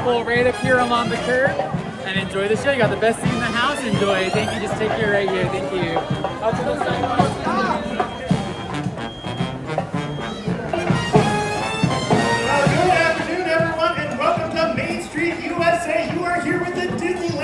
pull right up here along the curb and enjoy the show. You got the best seat in the house. Enjoy. Thank you. Just take care right here. Thank you. Out to the side. Good afternoon, everyone, and welcome to Main Street, USA. You are here with the Disneyland